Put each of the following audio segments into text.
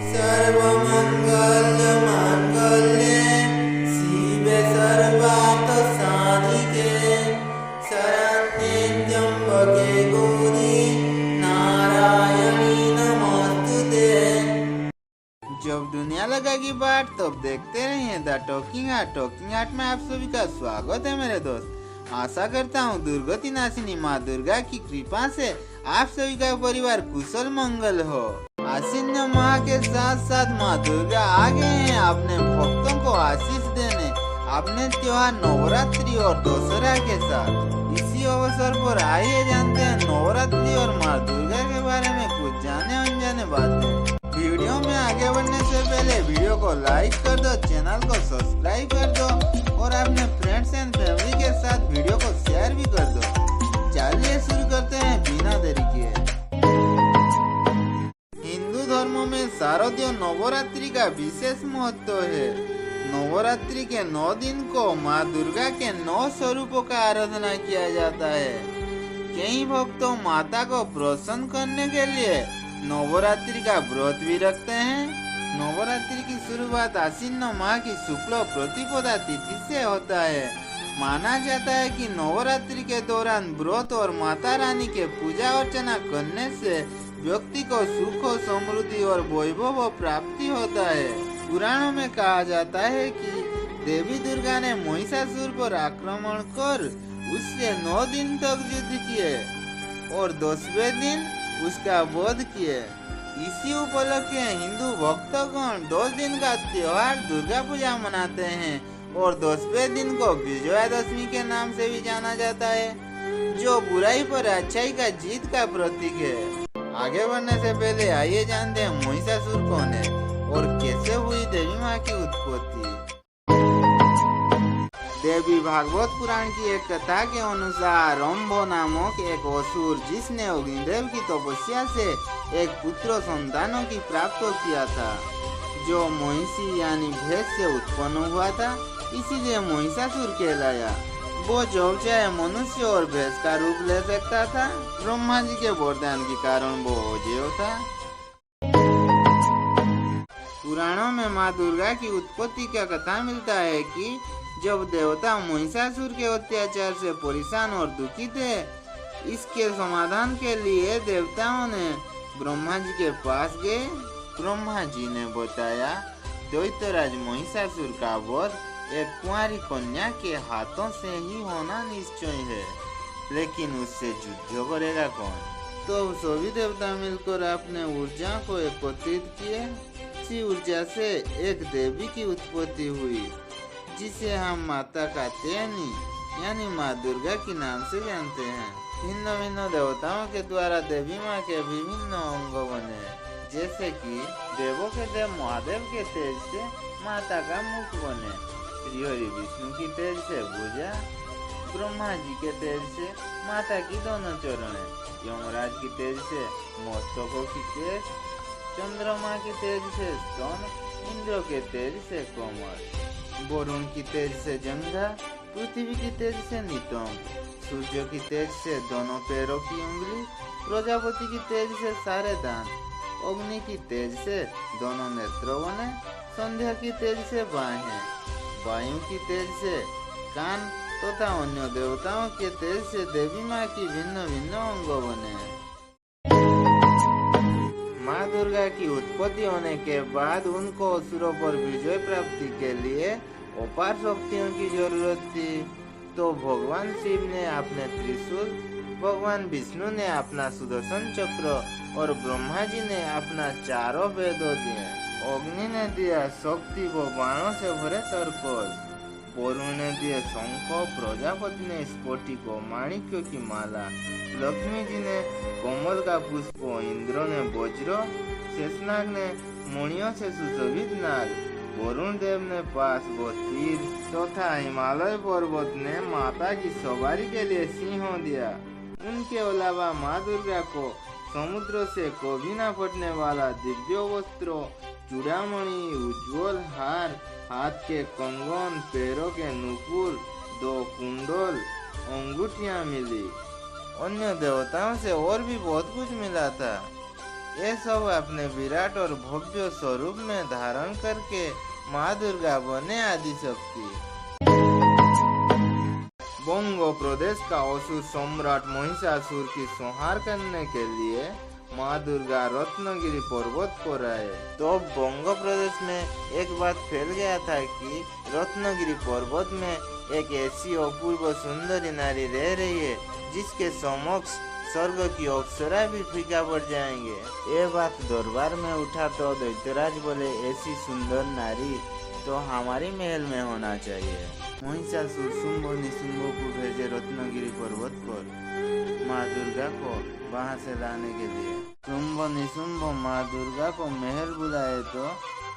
सर्वमङ्गलमाङ्गल्ये शिवे सर्वार्थसाधिके शरण्ये त्र्यम्बके गौरी नारायणी नमोस्तुते। जब दुनिया लगेगी बाट तब देखते रहिए द टॉकिंग आर्ट में आप सभी का स्वागत है मेरे दोस्त। आशा करता हूँ दुर्गति नाशिनी माँ दुर्गा की कृपा से आप सभी का परिवार कुशल मंगल हो। आश्विन माह के साथ साथ माँ दुर्गा आ गए हैं अपने भक्तों को आशीष देने अपने त्योहार नवरात्रि और दशहरा के साथ। इसी अवसर पर आइए जानते हैं नवरात्रि और माँ दुर्गा के बारे में कुछ जाने अनजाने बातें। वीडियो में आगे बढ़ने से पहले वीडियो को लाइक कर दो, चैनल को सब्सक्राइब कर दो और अपने फ्रेंड्स एंड फैमिली के साथ वीडियो को शेयर भी कर दो। चलिए शुरू करते हैं बिना देरी किए। हिंदू धर्मों में शारदीय नवरात्रि का विशेष महत्व है। नवरात्रि के 9 दिन को माँ दुर्गा के 9 स्वरूपों का आराधना किया जाता है। कई भक्तों माता को प्रसन्न करने के लिए नवरात्रि का व्रत भी रखते हैं। नवरात्रि की शुरुआत आश्विन माह की शुक्ल प्रतिपदा तिथि से होता है। माना जाता है कि नवरात्रि के दौरान व्रत और माता रानी के पूजा अर्चना करने से व्यक्ति को सुख समृद्धि और वैभव प्राप्ति होता है। पुराणों में कहा जाता है कि देवी दुर्गा ने महिषासुर पर आक्रमण कर उससे 9 दिन तक युद्ध किए और 10वें दिन उसका वध किए। इसी उपलक्ष्य हिंदू भक्तगण 10 दिन का त्योहार दुर्गा पूजा मनाते हैं और 10वें दिन को विजयादशमी के नाम से भी जाना जाता है, जो बुराई पर अच्छाई का जीत का प्रतीक है। आगे बढ़ने से पहले आइए जानते हैं महिषासुर कौन है और कैसे हुई देवी माँ की उत्पत्ति। देवी भागवत पुराण की एक कथा के अनुसार रंभो नामक एक असुर जिसने अग्निदेव की तपस्या से एक पुत्र संतानों की प्राप्त किया था, जो महिषी यानी भैंस से उत्पन्न हुआ था, इसीलिए महिषासुर कहलाया। वो जब चाहे मनुष्य और भैंस का रूप ले सकता था। ब्रह्मा जी के वरदान के कारण वो अजेय था। पुराणों में माँ दुर्गा की उत्पत्ति का कथा मिलता है कि जब देवता महिषासुर के अत्याचार से परेशान और दुखी थे, इसके समाधान के लिए देवताओं ने ब्रह्मा जी के पास गए। ब्रह्मा जी ने बताया दैत्यराज महिषासुर का वध एक कुंवारी कन्या के हाथों से ही होना निश्चय है, लेकिन उससे युद्ध करेगा कौन? तो सभी देवता मिलकर अपने ऊर्जा को एकत्रित किए। इसी ऊर्जा से एक देवी की उत्पत्ति हुई, जिसे हम माता का तेनी यानी माँ दुर्गा के नाम से जानते हैं। भिन्न भिन्न देवताओं के द्वारा देवी माँ के विभिन्न अंग बने, जैसे कि देवों के देव महादेव के तेज से माता का मुख बने, श्रीहरि विष्णु की तेज से भुजा, ब्रह्मा जी के तेज से माता की दोनों चरणें, यमराज की तेज से मस्तकों की केश, चंद्रमा की तेज से स्तन, इंद्र के तेज से कोमर, वरुण की तेज से जंघा, पृथ्वी की तेज से नितंब, सूर्य की तेज से दोनों पैरों की उंगली, प्रजापति की तेज से सारे दांत, अग्नि की तेज से दोनों नेत्र बने, संध्या की तेज से बाहें, वायु की तेज से कान तथा अन्य देवताओं के तेज से देवी माँ की भिन्न भिन्न अंग बने। माँ दुर्गा की उत्पत्ति होने के बाद उनको असुरों पर विजय प्राप्ति के लिए अपार शक्तियों की जरूरत थी। तो भगवान शिव ने अपने त्रिशूल, भगवान विष्णु ने अपना सुदर्शन चक्र और ब्रह्मा जी ने अपना चारों वेदों दिए। अग्नि ने दिया शक्ति व बाणों से भरे तरकस, वरुण ने दिए शंख, प्रजापति ने स्फटिक माणिक्यों की माला, लक्ष्मी जी ने कमल का पुष्प, इंद्र ने वज्र, शेषनाग ने मणियों से सुशोभित नाग, वरुण देव ने पास व तीर तथा हिमालय पर्वत ने माता की सवारी के लिए सिंहों दिया। उनके अलावा माँ दुर्गा को समुद्र से कभी न फटने वाला दिव्य वस्त्र, चूड़ामणि, उज्जवल हार, हाथ के कंगन, पैरों के नुपुर, 2 कुंडल, अंगूठियां मिली। अन्य देवताओं से और भी बहुत कुछ मिला था। ये सब अपने विराट और भव्य स्वरूप में धारण करके माँ दुर्गा बने आदि शक्ति। बंग प्रदेश का असुर सम्राट महिषासुर की संहार करने के लिए माँ दुर्गा रत्नगिरी पर्वत पर आए। तो बंग प्रदेश में एक बात फैल गया था कि रत्नगिरी पर्वत में एक ऐसी अपूर्व सुंदरी नारी रह रही है जिसके समक्ष स्वर्ग की अप्सरा भी फीका पड़ जाएंगे। ये बात दरबार में उठा तो दैत्यराज बोले, ऐसी सुंदर नारी तो हमारी महल में होना चाहिए। महिषासुर शुंभ निशुंभ को भेजे रत्नगिरी पर्वत पर माँ दुर्गा को वहां से लाने के लिए। शुंभ निशुंभ माँ दुर्गा को महल बुलाए तो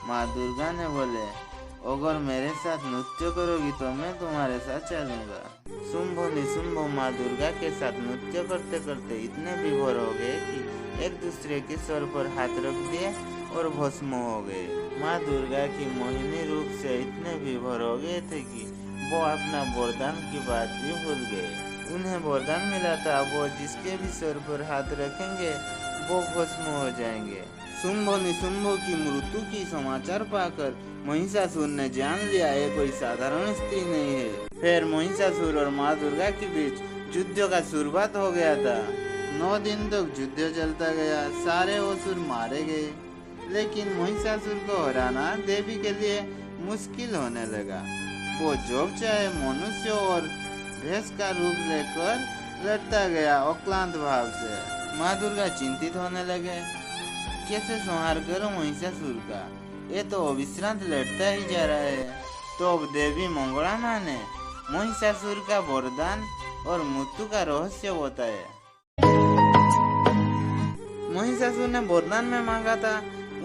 माँ दुर्गा ने बोले, अगर मेरे साथ नृत्य करोगी तो मैं तुम्हारे साथ चलूंगा। शुंभ निशुंभ माँ दुर्गा के साथ नृत्य करते करते इतने विभोर हो गए कि एक दूसरे के सर पर हाथ रख दिए और भस्म हो गए। माँ दुर्गा की मोहिनी रूप से इतने विभोर हो गए थे कि वो अपना वरदान की बात भी भूल गए। उन्हें वरदान मिला था, वो जिसके भी सर पर हाथ रखेंगे वो भस्म हो जाएंगे। शुंभ निशुंभ की मृत्यु की समाचार पाकर महिषासुर ने जान लिया ये कोई साधारण स्त्री नहीं है। फिर महिषासुर और माँ दुर्गा के बीच युद्ध का शुरुआत हो गया था। 9 दिन तक युद्ध चलता गया, सारे असुर मारे गए, लेकिन महिषासुर को हराना देवी के लिए मुश्किल होने लगा। वो जब चाहे मनुष्य और भैंस का रूप लेकर लड़ता गया अक्लांत भाव से। माँ दुर्गा चिंतित होने लगे, कैसे संहार करो महिषासुर का, ये तो अविश्रांत लड़ता ही जा रहा है। तो अब देवी मंगला माँ ने महिषासुर का वरदान और मृत्यु का रहस्य बताया। महिषासुर ने वरदान में मांगा था,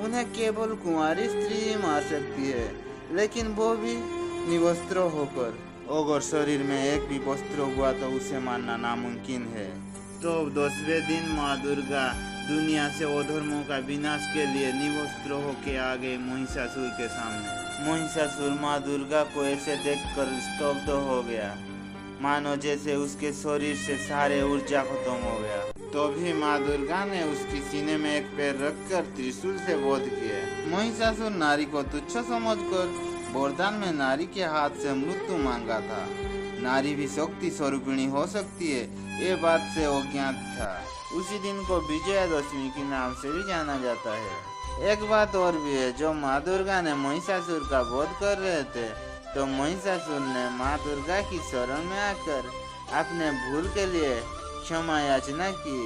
उन्हें केवल कुंवारी स्त्री ही मार सकती है, लेकिन वो भी निवस्त्र होकर। अगर शरीर में एक भी वस्त्र हुआ तो उसे मारना नामुमकिन है। तो 10वें दिन माँ दुर्गा दुनिया से अधर्मों का विनाश के लिए निवस्त्र होके आ गए महिषासुर के सामने। महिषासुर माँ दुर्गा को ऐसे देखकर स्तब्ध हो गया, मानो जैसे उसके शरीर से सारे ऊर्जा खत्म हो गया। तभी माँ दुर्गा ने उसकी सीने में एक पैर रखकर त्रिशूल से वध किया। महिषासुर नारी को तुच्छ समझकर वरदान में नारी के हाथ से मृत्यु मांगा था। नारी भी शक्ति स्वरूपिणी हो सकती है, ये बात से अज्ञात था। उसी दिन को विजयादशमी के नाम से भी जाना जाता है। एक बात और भी है, जो माँ दुर्गा ने महिषासुर का वध कर रहे थे तो महिषासुर ने माँ दुर्गा की शरण में आकर अपने भूल के लिए क्षमा याचना की।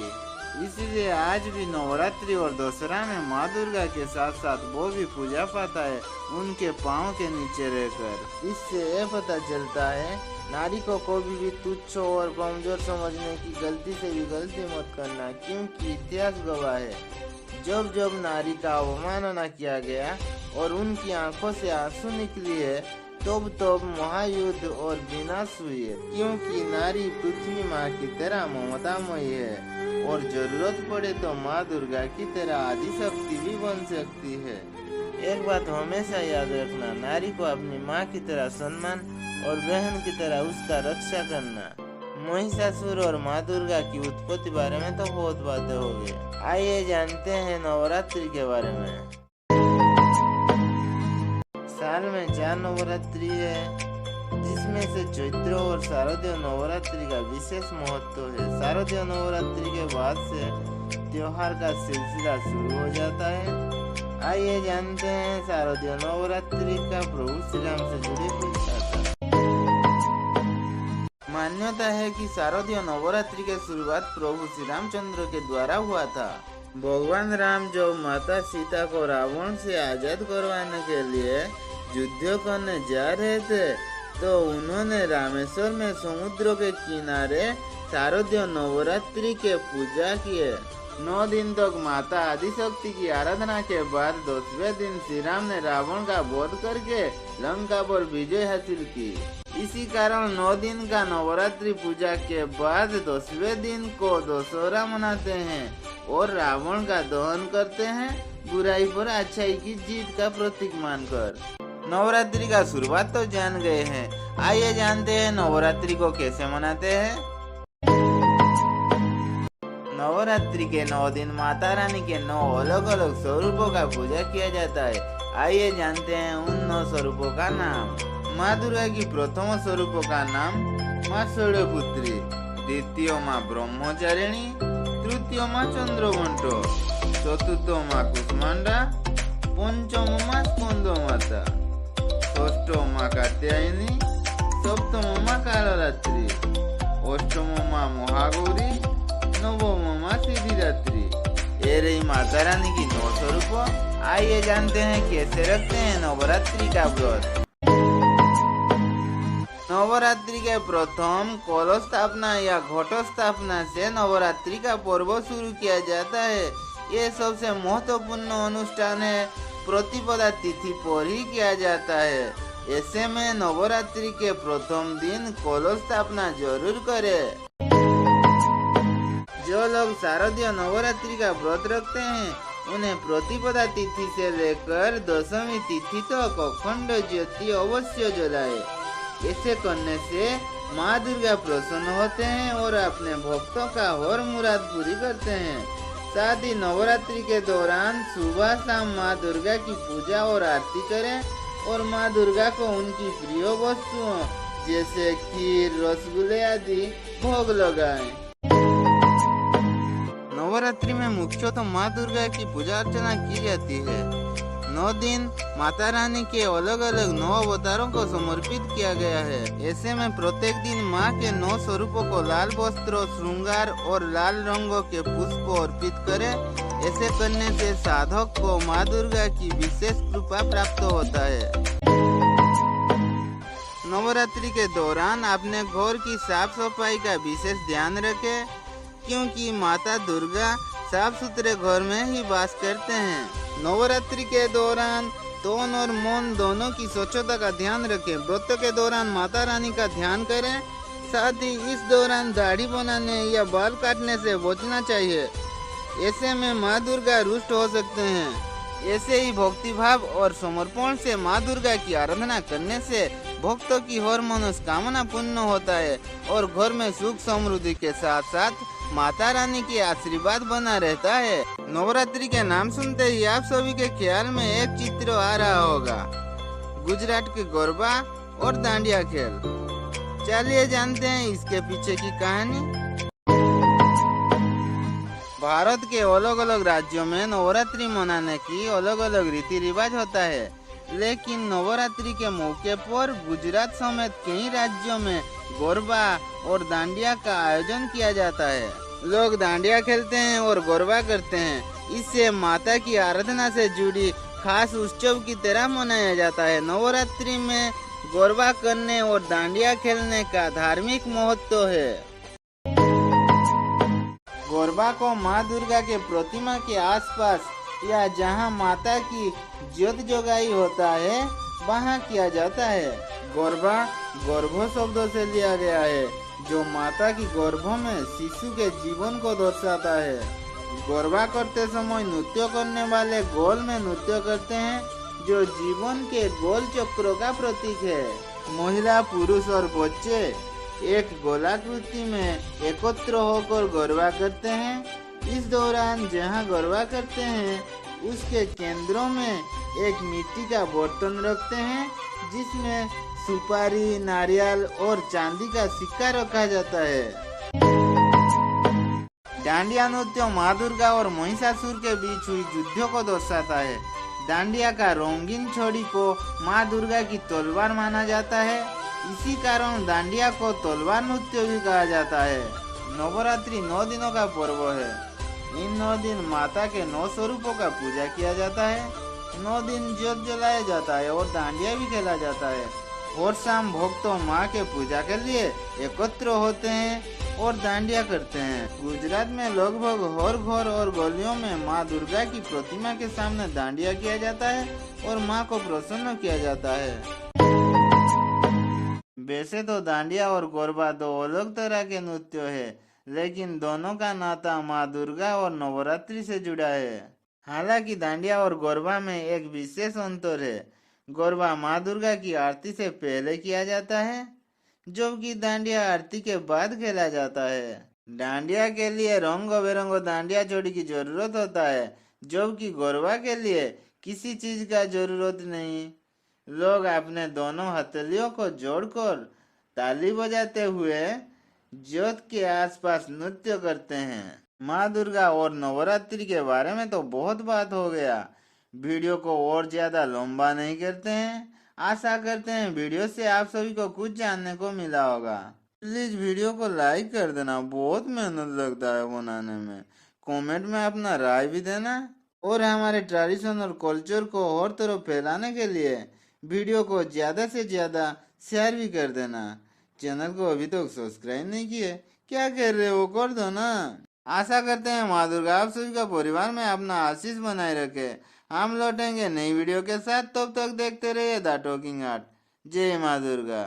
इसीलिए आज भी नवरात्रि और दशहरा में माँ दुर्गा के साथ साथ वो भी पूजा पाता है उनके पाँव के नीचे रहकर। इससे ये पता चलता है नारी को कभी भी तुच्छ और कमजोर समझने की गलती से भी गलती मत करना, क्योंकि इतिहास गवाह है जब जब नारी का अवमानना किया गया और उनकी आंखों से आंसू निकली है तब तब महायुद्ध और विनाश हुई है। क्योंकि नारी पृथ्वी माँ की तरह ममतामयी है और जरूरत पड़े तो माँ दुर्गा की तरह आदि शक्ति भी बन सकती है। एक बात हमेशा याद रखना, नारी को अपनी माँ की तरह सम्मान और बहन की तरह उसका रक्षा करना। महिषासुर और माँ दुर्गा की उत्पत्ति बारे में तो बहुत बातें हो गई। आइए जानते हैं नवरात्रि के बारे में। साल में 4 नवरात्रि है, जिसमें से चैत्र और शारदीय नवरात्रि का विशेष महत्व है। शारदीय नवरात्रि के बाद से त्योहार का सिलसिला शुरू हो जाता है। आइए जानते हैं शारदीय नवरात्रि का प्रभु श्री राम से जुड़ी कुछ कथा। मान्यता है कि शारदीय नवरात्रि की शुरुआत प्रभु श्री रामचंद्र के द्वारा हुआ था। भगवान राम जब माता सीता को रावण से आजाद करवाने के लिए युद्ध करने जा रहे थे तो उन्होंने रामेश्वर में समुद्र के किनारे शारदीय नवरात्रि के पूजा किए। 9 दिन तक माता आदिशक्ति की आराधना के बाद 10वें दिन श्री राम ने रावण का वध करके लंका पर विजय हासिल की। इसी कारण 9 दिन का नवरात्रि पूजा के बाद 10वें दिन को दशहरा मनाते हैं और रावण का दहन करते हैं, बुराई पर अच्छाई की जीत का प्रतीक मानकर। नवरात्रि का शुरुआत तो जान गए हैं, आइए जानते हैं नवरात्रि को कैसे मनाते हैं। नवरात्रि के 9 दिन माता रानी के 9 अलग अलग स्वरूपों का पूजा किया जाता है। आइए जानते हैं उन 9 स्वरूपों का नाम। माँ दुर्गा की प्रथम स्वरूपों का नाम माँ शैलपुत्री, द्वितीय माँ ब्रह्मचारिणी, तृतीय माँ चंद्रघंट, चतुर्थ माँ कुष्मांडा, पंचम माँ स्कंद माता, षष्ठ माँ कात्यायनी, सप्तम माँ कालरात्रि, अष्टम माँ महागौरी, नवम माँ सिद्धिदात्री। ये रही माता रानी की 9 स्वरूप। आइए जानते हैं कैसे रखते हैं नवरात्रि का व्रत। नवरात्रि के प्रथम कलश स्थापना या घट स्थापना से नवरात्रि का पर्व शुरू किया जाता है। ये सबसे महत्वपूर्ण अनुष्ठान है, प्रतिपदा तिथि पर ही किया जाता है। ऐसे में नवरात्रि के प्रथम दिन कलश स्थापना जरूर करें। जो लोग शारदीय नवरात्रि का व्रत रखते हैं उन्हें प्रतिपदा तिथि से लेकर दशमी तिथि तक अखंड ज्योति अवश्य जलाए। ऐसे करने से माँ दुर्गा प्रसन्न होते हैं और अपने भक्तों का हर मुराद पूरी करते हैं। साथ ही नवरात्रि के दौरान सुबह शाम माँ दुर्गा की पूजा और आरती करें और माँ दुर्गा को उनकी प्रिय वस्तुओं जैसे खीर, रसगुल्ले आदि भोग लगाएं। नवरात्रि में मुख्यतः माँ दुर्गा की पूजा अर्चना की जाती है। 9 दिन माता रानी के अलग अलग 9 अवतारों को समर्पित किया गया है। ऐसे में प्रत्येक दिन माँ के 9 स्वरूपों को लाल वस्त्र, श्रृंगार और लाल रंगों के पुष्प अर्पित करें। ऐसे करने से साधक को माँ दुर्गा की विशेष कृपा प्राप्त होता है। नवरात्रि के दौरान अपने घर की साफ सफाई का विशेष ध्यान रखें, क्योंकि माता दुर्गा साफ सुथरे घर में ही वास करते हैं। नवरात्रि के दौरान तन और मन दोनों की स्वच्छता का ध्यान रखें। व्रत के दौरान माता रानी का ध्यान करें। साथ ही इस दौरान दाढ़ी बनाने या बाल काटने से बचना चाहिए। ऐसे में माँ दुर्गा रुष्ट हो सकते हैं। ऐसे ही भक्ति भाव और समर्पण से माँ दुर्गा की आराधना करने से भक्तों की हर मनोकामना पूर्ण होता है और घर में सुख समृद्धि के साथ साथ माता रानी की आशीर्वाद बना रहता है। नवरात्रि के नाम सुनते ही आप सभी के ख्याल में एक चित्र आ रहा होगा, गुजरात के गरबा और डांडिया खेल। चलिए जानते हैं इसके पीछे की कहानी। भारत के अलग अलग राज्यों में नवरात्रि मनाने की अलग अलग रीति रिवाज होता है, लेकिन नवरात्रि के मौके पर गुजरात समेत कई राज्यों में गरबा और डांडिया का आयोजन किया जाता है। लोग डांडिया खेलते हैं और गरबा करते हैं। इससे माता की आराधना से जुड़ी खास उत्सव की तरह मनाया जाता है। नवरात्रि में गरबा करने और डांडिया खेलने का धार्मिक महत्व है। गरबा को माँ दुर्गा के प्रतिमा के आसपास या जहाँ माता की ज्योत जगाई होता है वहाँ किया जाता है। गरबा गर्भ शब्द से लिया गया है, जो माता की गर्भ में शिशु के जीवन को दर्शाता है। गरबा करते समय नृत्य करने वाले गोल में नृत्य करते हैं, जो जीवन के गोल चक्रों का प्रतीक है। महिला, पुरुष और बच्चे एक गोलाकृति में एकत्र होकर गरबा करते हैं। इस दौरान जहाँ गरबा करते हैं उसके केंद्रों में एक मिट्टी का बर्तन रखते हैं, जिसमें सुपारी, नारियल और चांदी का सिक्का रखा जाता है। डांडिया नृत्य माँ दुर्गा और महिषासुर के बीच हुई युद्ध को दर्शाता है। डांडिया का रंगीन छड़ी को माँ दुर्गा की तलवार माना जाता है। इसी कारण डांडिया को तलवार नृत्य भी कहा जाता है। नवरात्रि 9 दिनों का पर्व है। इन 9 दिन माता के 9 स्वरूपों का पूजा किया जाता है। 9 दिन ज्योत जलाया जाता है और डांडिया भी खेला जाता है। और शाम भक्तों माँ के पूजा के लिए एकत्र होते हैं और डांडिया करते हैं। गुजरात में लगभग हर घर और गलियों में माँ दुर्गा की प्रतिमा के सामने डांडिया किया जाता है और माँ को प्रसन्न किया जाता है। वैसे तो डांडिया और गरबा 2 अलग तरह के नृत्य है, लेकिन दोनों का नाता माँ दुर्गा और नवरात्रि से जुड़ा है। हालांकि डांडिया और गरबा में एक विशेष अंतर है। गरबा माँ दुर्गा की आरती से पहले किया जाता है, जबकि डांडिया आरती के बाद खेला जाता है। डांडिया के लिए रंगो बेरंगो डांडिया चोटी की जरूरत होता है, जबकि गरबा के लिए किसी चीज का जरूरत नहीं। लोग अपने दोनों हथेलियों को जोड़कर ताली बजाते हुए ज्योत के आसपास नृत्य करते हैं। माँ दुर्गा और नवरात्रि के बारे में तो बहुत बात हो गया। वीडियो को और ज्यादा लंबा नहीं करते हैं। आशा करते हैं वीडियो से आप सभी को कुछ जानने को मिला होगा। प्लीज वीडियो को लाइक कर देना, बहुत मेहनत लगता है बनाने में। कमेंट में अपना राय भी देना और हमारे ट्रेडिशन और कल्चर को और तरफ फैलाने के लिए वीडियो को ज्यादा से ज्यादा शेयर भी कर देना। चैनल को अभी तक सब्सक्राइब नहीं किए, क्या कर रहे हो, कर दो ना। आशा करते हैं माँ दुर्गा आप सभी का परिवार में अपना आशीष बनाए रखे। हम लौटेंगे नई वीडियो के साथ, तब तक देखते रहिए द टॉकिंग आर्ट। जय माँ दुर्गा।